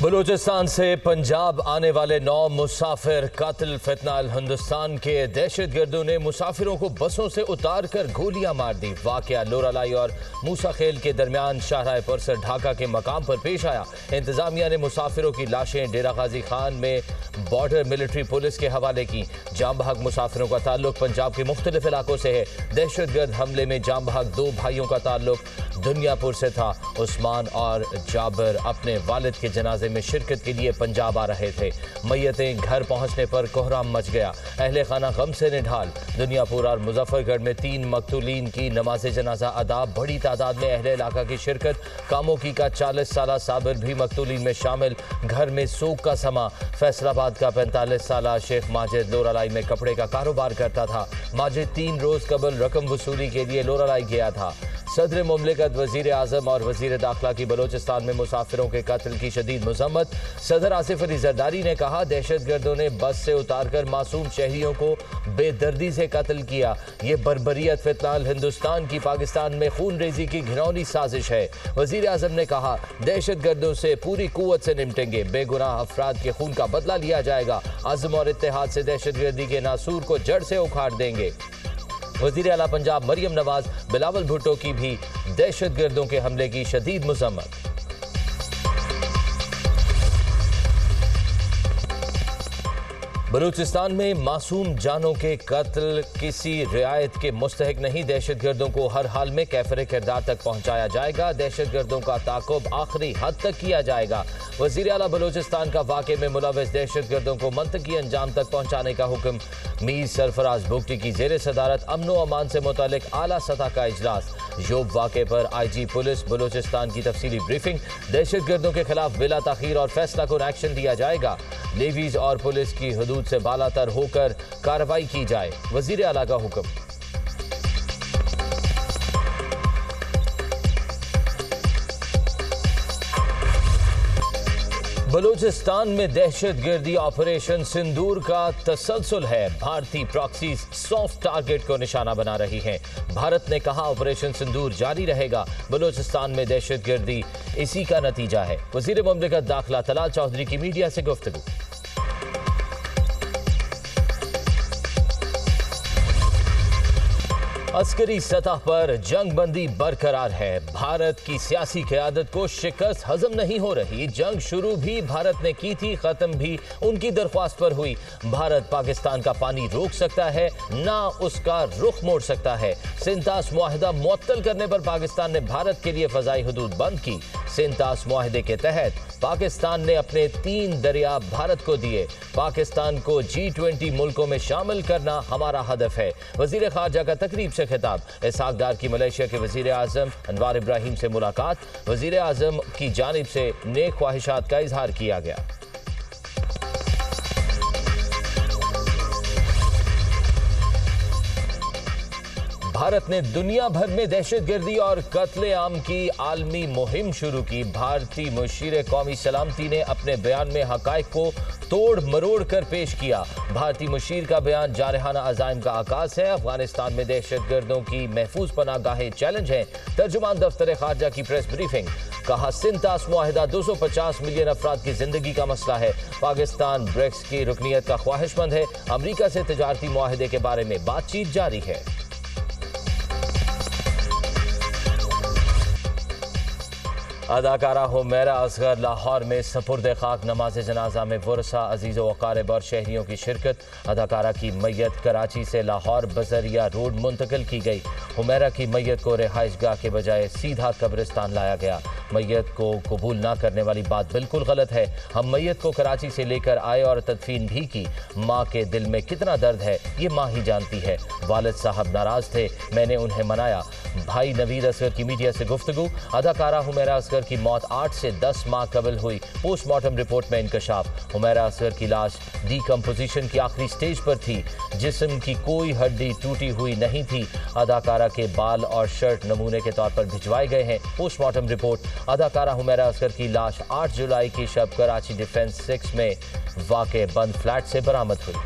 بلوچستان سے پنجاب آنے والے 9 مسافر قاتل فتنہ ہندوستان کے دہشت گردوں نے مسافروں کو بسوں سے اتار کر گولیاں مار دی۔ واقعہ لورالائی اور موسیٰ خیل کے درمیان شاہراہ پرسر ڈھاکہ کے مقام پر پیش آیا۔ انتظامیہ نے مسافروں کی لاشیں ڈیرہ غازی خان میں بارڈر ملٹری پولیس کے حوالے کی۔ جام بحق مسافروں کا تعلق پنجاب کے مختلف علاقوں سے ہے۔ دہشت گرد حملے میں جام بحق 2 بھائیوں کا تعلق دنیا پور سے تھا۔ عثمان اور جابر اپنے والد کے جنازے میں شرکت کے لیے پنجاب آ رہے تھے۔ میتیں گھر پہنچنے پر کوہرام مچ گیا۔ اہل خانہ غم سے نڈھال۔ دنیا پور اور مظفر گڑھ میں 3 مقتولین کی نماز جنازہ ادا۔ بڑی تعداد میں اہل علاقہ کی شرکت۔ کاموکی کا 40 سالہ صابر بھی مقتولین میں شامل۔ گھر میں سوگ کا سما۔ فیصل آباد کا 45 سالہ شیخ ماجد لورالائی میں کپڑے کا کاروبار کرتا تھا۔ ماجد 3 روز قبل رقم وصولی کے لیے لورالائی گیا تھا۔ صدر مملکت وزیر اعظم اور وزیر داخلہ کی بلوچستان میں مسافروں کے قتل کی شدید مذمت۔ صدر آصف علی زرداری نے کہا دہشت گردوں نے بس سے اتار کر معصوم شہریوں کو بے دردی سے قتل کیا۔ یہ بربریت فتنہ ہندوستان کی پاکستان میں خون ریزی کی گھناؤنی سازش ہے۔ وزیر اعظم نے کہا دہشت گردوں سے پوری قوت سے نمٹیں گے۔ بے گناہ افراد کے خون کا بدلہ لیا جائے گا۔ عزم اور اتحاد سے دہشت گردی کے ناسور کو جڑ سے اکھاڑ دیں گے۔ وزیر اعلیٰ پنجاب مریم نواز بلاول بھٹو کی بھی دہشت گردوں کے حملے کی شدید مذمت۔ بلوچستان میں معصوم جانوں کے قتل کسی رعایت کے مستحق نہیں۔ دہشت گردوں کو ہر حال میں کیفر کردار تک پہنچایا جائے گا۔ دہشت گردوں کا تعاقب آخری حد تک کیا جائے گا۔ وزیر اعلیٰ بلوچستان کا واقعے میں ملوث دہشت گردوں کو منطقی انجام تک پہنچانے کا حکم۔ میر سرفراز بگٹی کی زیر صدارت امن و امان سے متعلق اعلیٰ سطح کا اجلاس۔ یوب واقعے پر آئی جی پولیس بلوچستان کی تفصیلی بریفنگ۔ دہشت گردوں کے خلاف بلا تاخیر اور فیصلہ کن ایکشن لیا جائے گا۔ نیویز اور پولیس کی حدود سے بالاتر ہو کر کارروائی کی جائے، وزیر اعلیٰ کا حکم۔ بلوچستان میں دہشت گردی آپریشن سندور کا تسلسل ہے۔ بھارتی پراکسیز سافٹ ٹارگٹ کو نشانہ بنا رہی ہیں۔ بھارت نے کہا آپریشن سندور جاری رہے گا۔ بلوچستان میں دہشت گردی اسی کا نتیجہ ہے۔ وزیر مملکت داخلہ طلال چودھری کی میڈیا سے گفتگو۔ عسکری سطح پر جنگ بندی برقرار ہے۔ بھارت کی سیاسی قیادت کو شکست ہضم نہیں ہو رہی۔ جنگ شروع بھی بھارت نے کی تھی، ختم بھی ان کی درخواست پر ہوئی۔ بھارت پاکستان کا پانی روک سکتا ہے، نہ اس کا رخ موڑ سکتا ہے۔ سینتاس معاہدہ معطل کرنے پر پاکستان نے بھارت کے لیے فضائی حدود بند کی۔ سینتاس معاہدے کے تحت پاکستان نے اپنے 3 دریا بھارت کو دیے۔ پاکستان کو G20 ملکوں میں شامل کرنا ہمارا ہدف ہے۔ وزیر خارجہ کا تقریب سے خطاب۔ اسحاق ڈار کی ملیشیا کے وزیر اعظم انوار ابراہیم سے ملاقات۔ وزیر اعظم کی جانب سے نیک خواہشات کا اظہار کیا گیا۔ بھارت نے دنیا بھر میں دہشت گردی اور قتل عام کی عالمی مہم شروع کی۔ بھارتی مشیر قومی سلامتی نے اپنے بیان میں حقائق کو توڑ مروڑ کر پیش کیا۔ بھارتی مشیر کا بیان جارحانہ عزائم کا آغاز ہے۔ افغانستان میں دہشت گردوں کی محفوظ پناہ گاہیں چیلنج ہیں۔ ترجمان دفتر خارجہ کی پریس بریفنگ۔ کہا سینتاس معاہدہ 250 ملین افراد کی زندگی کا مسئلہ ہے۔ پاکستان برکس کی رکنیت کا خواہش مند ہے۔ امریکہ سے تجارتی معاہدے کے بارے میں بات چیت جاری ہے۔ اداکارہ حمیرہ اصغر لاہور میں سپرد خاک۔ نماز جنازہ میں ورثاء، عزیز و اقارب اور شہریوں کی شرکت۔ اداکارہ کی میت کراچی سے لاہور بذریعہ روڈ منتقل کی گئی۔ حمیرہ کی میت کو رہائش گاہ کے بجائے سیدھا قبرستان لایا گیا۔ میت کو قبول نہ کرنے والی بات بالکل غلط ہے۔ ہم میت کو کراچی سے لے کر آئے اور تدفین بھی کی۔ ماں کے دل میں کتنا درد ہے یہ ماں ہی جانتی ہے۔ والد صاحب ناراض تھے، میں نے انہیں منایا۔ بھائی نوید اصغر کی میڈیا سے گفتگو۔ اداکارہ حمیرہ اصغر کی موت 8 سے 10 ماہ قبل ہوئی۔ پوسٹ مارٹم رپورٹ میں انکشاف۔ حمیرہ اصغر کی لاش ڈی کمپوزیشن کی آخری سٹیج پر تھی۔ جسم کی کوئی ہڈی ٹوٹی ہوئی نہیں تھی۔ اداکارہ کے بال اور شرٹ نمونے کے طور پر بھجوائے گئے ہیں۔ Post mortem report. اداکارہ حمیرہ اصغر کی لاش 8 جولائی کی شب کراچی ڈیفنس 6 میں واقع بند فلیٹ سے برآمد ہوئی۔